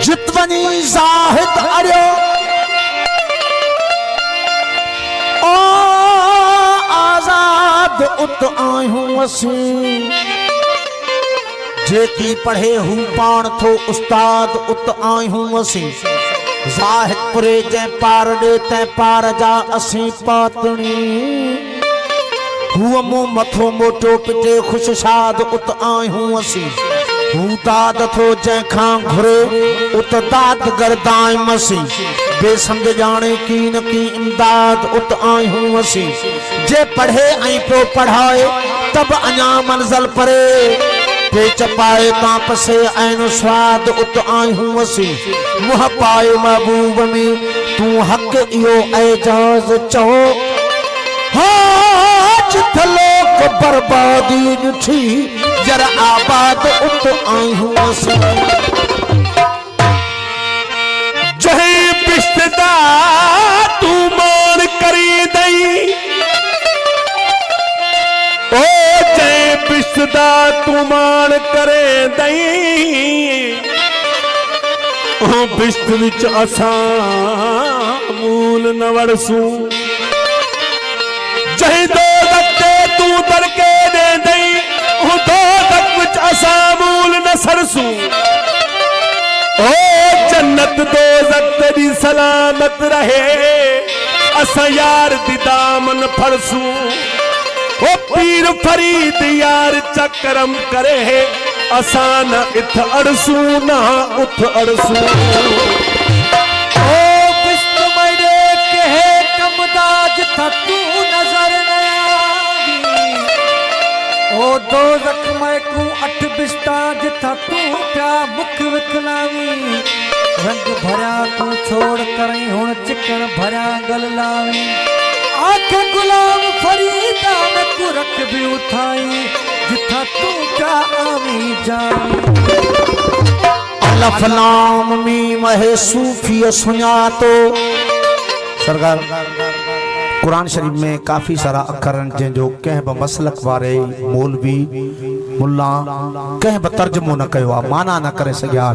जितवनी जाहिद अरियो ओ आजाद उत आयूं असी जेकी पढ़े हूं पाण थो उस्ताद उत आयूं असी जाहिद पुरे जै पार दे तै पार जा असी पातणी हुआ मुंह मथो मोटो पिटे खुश शाद उत आयूं असी हूं दाद थो जैखां घुरे उत दाद गर्दाए मसी बेसमझ जाने की न की इमदाद उत आयूं असी जे पढ़े ऐं पियो पढ़ाए तब अञा मंज़िल परे पे चपाए ताप से ऐन स्वाद उत आयूं असी मुह पाए महबूब में तू हक इहो एजाज चो हो जिथ लोक बर्बादी ॾिठी जरा आबाद उत आयूं असी जही बिश्तदा तू मान करी दई ओ जय बिश्तदा तू मान करे दई ओ बिश्त विच असां मूल न वड़सूं जही दो दक्ते तू दरके दे दई ओ दो दक विच असां मूल न सरसूं ओ जन्नत दो दी सलामत रहे असा यार दी दामन फरसूं ओ पीर फरीद यार चकरम करे असा न इत अड़सूं ना उठ अड़सूं ओ बिस्त मेरे कहे कमदाज था तू नजर न आवी ओ दो जख्म को अठ बिस्ता जिथा तू प्या मुख विखलावी रंग भरा तू छोड़ करई हुन चिकन भरा गल लावी आंख गुलाम फरीदा में तू रख भी उठाई जिथा तू क्या आवी जावी अलफ लाम मीम है सूफी सुञातो सरकार कुरान शरीफ में काफी सारा अखर जो कह मसलक वारे मौलवी मुल्ला कह तर्जुमो न कयो माना न करे सघिया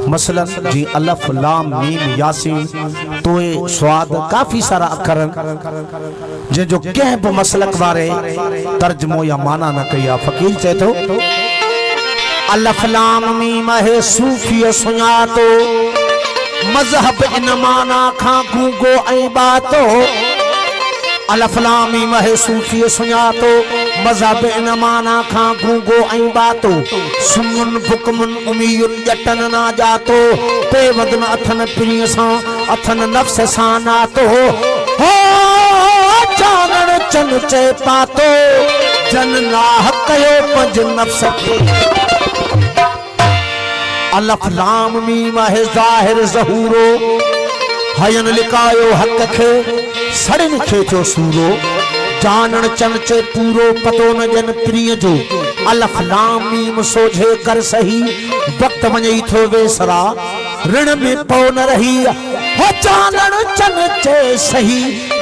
मसलन जी अलफ लाम मीम यासीन तोए स्वाद काफी सारा अखर जो कह मसलक वारे तर्जुमो या माना न कया फकीर चए तो अलफ लाम मीम है सूफी सुञातो मजहब इन माना खां गूंगो ऐं बातो अलफ लाम मीम है सूफी सुञातो मजहब इन माना खां गूंगो ऐं बातो सुमुन बुकमुन उमीयुन जटन ना जातो पे वदन अथन प्रिय सां अथन नफ्स सां नातो हो जानन चन चे पातो जन नाह कयो पंज नफ्स खे अलफ लाम मीम है ज़ाहिर ज़हूरो हयन लिकायो हक खे सड़न खे थियो सूरो जानन चन चे पूरो पतो न जन प्रिय जो अलफ लाम मीम सोझे कर सही वक्त वञई थो वेसरा ऋण में पौ न रही हो जानन चन चे सही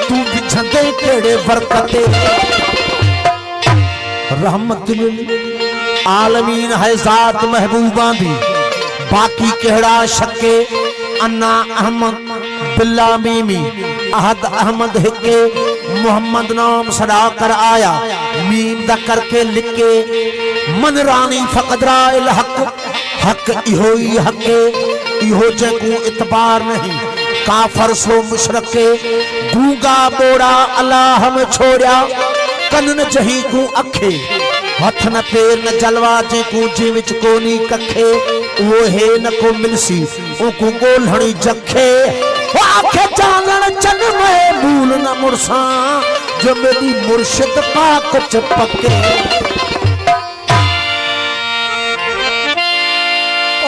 तू बिछंदे केड़े बरकते रहमतुल आलमीन है जात महबूबा दी बाकी केड़ा शके अन्ना अहमद बिल्ला मीमी अहद अहमद हिके मोहम्मद नाम सदा कर आया मीम द करके लिखे मन रानी फकदरा इल हक हक इहो ही हके इहो जेको इतबार नहीं काफर सो मुशरके गूंगा बोड़ा अल्लाह में छोड़या कनन जही को अखे हथ न पेर न जलवा जे को जी विच कोनी कखे वो है न को मिलसी ओ को गोलहणी जखे आखे जानन चन में भूल न मुरसा जो मेरी मुर्शिद पाक चपके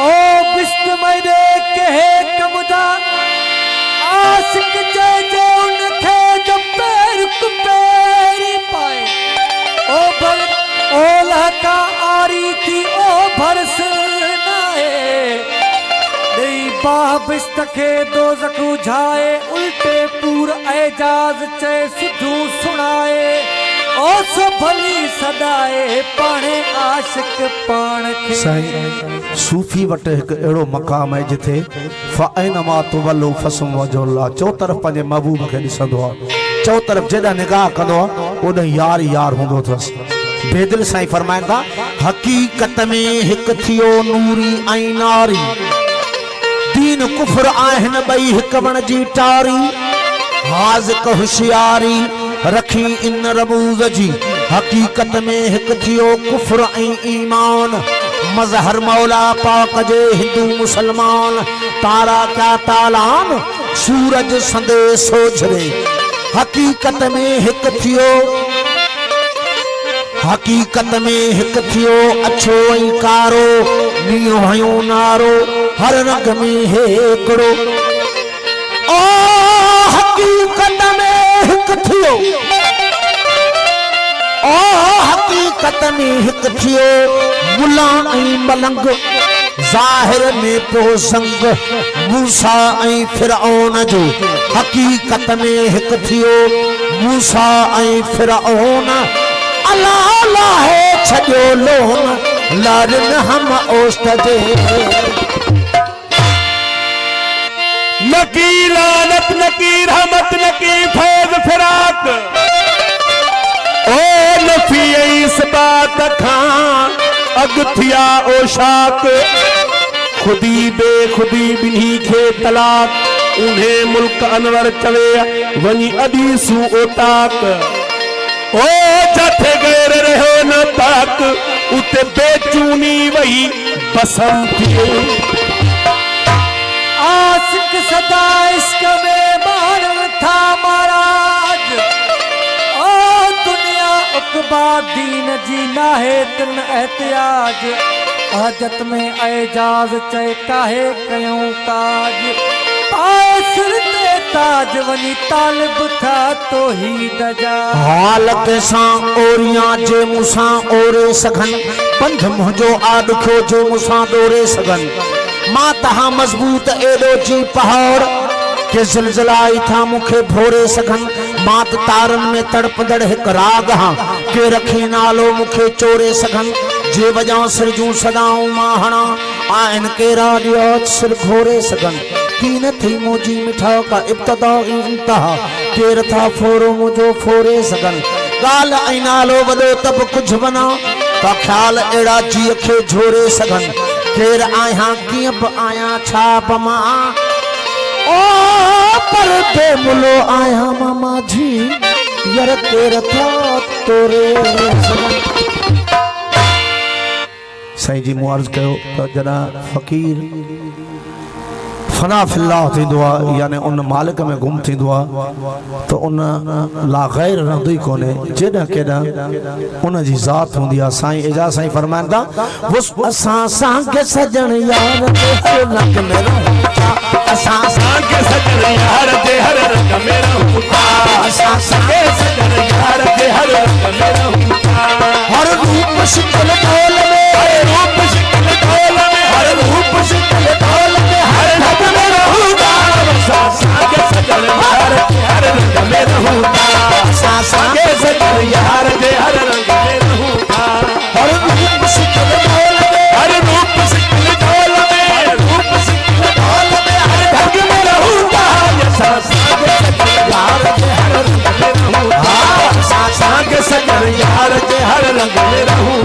ओ बिस्त मेरे कहे कमदा आशिक जे जे उनखे जो पैर को पैरी पाए ओ भर ओ लहका आरी थी ओ भरस बिस्त के दो जखू झाए उल्टे पूर एजाज चे सिद्धू सुनाए ओ सो भली सदाए पाणे आशिक पाण खे साईं सूफी वटि हिकु अहिड़ो मक़ाम आहे जिथे फ़ाइनमा तुवल्लू फसम वजहुल्लाह चो तरफ़ पंहिंजे महबूब खे ॾिसंदो आहे चो तरफ़ जेॾा निगाह कंदो आहे ओॾे यार यार हूंदो अथसि बेदिल साईं फरमाइनि था हक़ीक़त में हिकु थियो नूरी ऐं नारी दीन कुफर आहिनि ॿई हिकु वण जी टारी हाज़िक होशियारी रखी इन रमूज़ जी हक़ीक़त में हिकु थियो कुफर ऐं ईमान मज़हर मौला पाक जे हिंदू मुसलमान तारा क्या तालान सूरज संदे सोझरे हक़ीक़त में हिकु थियो हक़ीक़त में हिकु थियो अछो ऐं कारो नीओ हयो नारो हर रंग में हिकिड़ो ओ हक़ीक़त में हिकु थियो ओ हक़ीक़त में हिकु थियो मुला ऐं मलंग ज़ाहिर में पोइ संग मूसा ऐं फिरऔन जो हक़ीक़त में हिकु थियो मूसा ऐं फिरऔन अल्लाह लाहे छॾियो लोन लारिन हम ओस्त जे नकी लानत नकी रहमत नकी फैज़ फिराक ओ नफी इस बात खां अग थिया ओ शाक खुदी बेखुदी बिन्ही खे तलाक उन्हें मुल्क अनवर चवे वनी अदीसू ओटाक ओ जाथे गैर रहो न ताक उते बेचूनी वही बसम थिए आशिक सदा इश्क में बाणन था महाराज ओ दुनिया उकबा दीन जी नाहे तिन एहतियाज हाजत में एजाज चए काहे कयूं काज पाए सिर ते ताज वनी तालिब था तौहीद जा हालत सां ओरियां जे मूंसां ओरे सघन पंध मुंहिंजो आॾुखियो जे मूंसां डोरे सघन मां तहां मज़बूत एॾो जी पहाड़ के ज़िलज़िलाई था मूंखे भोरे सघन मां त तारनि में तड़पंदड़ हिकु राग हां के रखे नालो मूंखे चोरे सघन जे वॼां सिर जूं सदाऊं मां हणा आहिनि केरा ॾियो सिर घोरे सघन कीन थी मुंहिंजी मिठा का इब्तिदा इंतहा केर था फोरो मुंहिंजो फोरे सघन ॻाल्हि ऐं नालो वॾो त बि कुझु बना का ख़्याल अहिड़ा जीअ खे झोरे सघन केर आहियां कीअं बि आहियां छा बि मां ओ पर बेमुलो आहियां मामा जी यार केर था तोरे सघन साईं जी मूं अर्ज़ु कयो त जॾहिं फ़क़ीर फना फिल्लाह थींदो आहे यानी उन मालिक में गुम थींदो आहे त उन ला गैर रहंदो ई कोन्हे जेॾां केॾां उन जी ज़ात हूंदी आहे साईं एजाज़ साईं फरमाइनि था असां सां सजण यार ते रंग में रहूं असां सां सजन यार दे हर रंग में रहूं असां सां सजन यार दे हर रंग में रहूं हर रूप शिकल ढोल में हर रूप शिकल ढोल में हर रूप शिकल ढोल में हर रंग में रहूं असां सजन यार दे हर रंग में रहूं असां सजन यार दे हर रंग में रहूं हर रूप शिकल ढोल में हर रूप शिकल ढोल में रूप शिकल ढोल में हर रंग में रहूं असां सजन यार दे हर रंग में रहूं असां सजन यार दे हर रंग में रहूं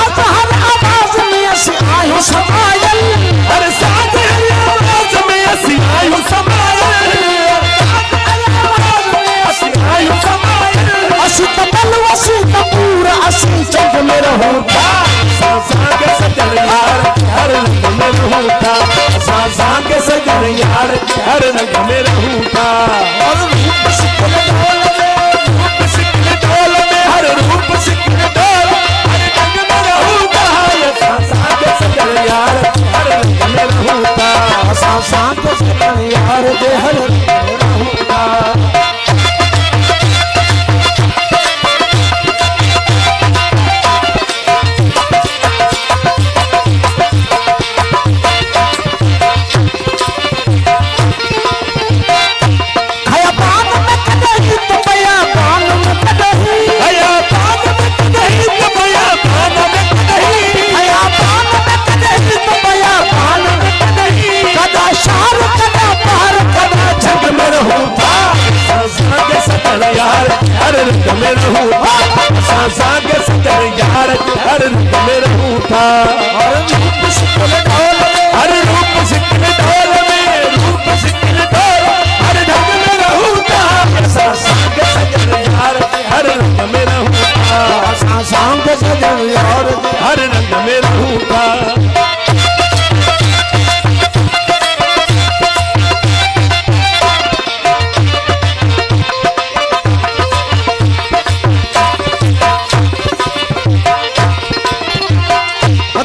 साज हर आवाज में असी आयो समायल हर साज हर आवाज में असी आयो समायल असी आयो समायल असी तबल असी तबूर असी जग में रहूंगा सांग सजन यार हर रंग में रहूंगा सांग सजन यार हर रंग में रहूंगा और रूप सिकल ढोल रूप सिकल ढोल में हर रूप सिकल ढोल हर रंग में रहूंगा सांग सजन यार हर रंग में रहूंगा सांग सजन यार दे हर रंग में रहूंगा हर रंग में रहूंगा सांग सजन यार हर रंग में रहूंगा और रूप सिकल ढोल हर रूप सिकल ढोल में रूप सिकल ढोल हर ढंग में रहूंगा सांग सजन यार हर रंग में रहूंगा सांग सजन यार हर रंग में रहूंगा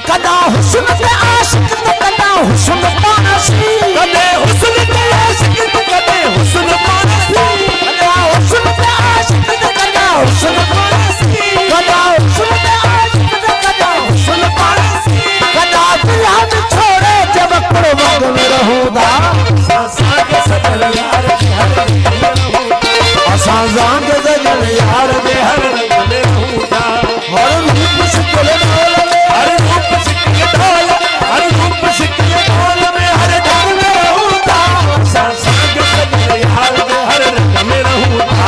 कदा हुस्न पे आशिक तो कदा हुस्न पासी कदे हुस्न पे आशिक तो कदे हुस्न पासी कदा हुस्न पे आशिक तो कदा हुस्न पासी कदा हुस्न पे आशिक तो कदा हुस्न पासी कदा दुल्हन छोड़े जब कुर्बान में रहूंगा सांग सजन यार हर रंग में रहूंगा सांग सजन यार दे हर रंग में रहूंगा और रूप सिकल ढोल हर रूप सिकल ढोल हर रूप सिकल ढोल में हर ढंग में रहूंगा सांग सजन यार दे हर रंग में रहूंगा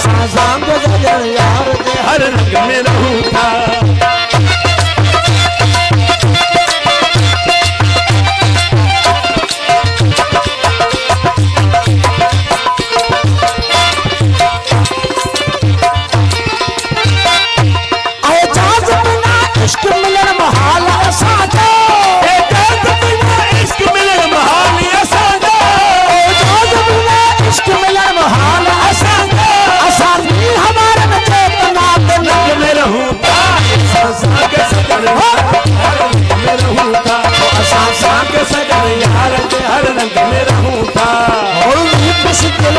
सांग सजन यार दे हर रंग में रहूंगा एजाज बिना इश्क मिलन महाल असांजो एजाज बिना इश्क मिलन महाल असांजो एजाज बिना इश्क मिलन महाल असांजो असांजी हमारे में चेतना के रंग में रहूंगा सांग सजन यार हर रंग में रहूंगा सांग सजन यार दे हर रंग में रहूंगा और रूप सिकल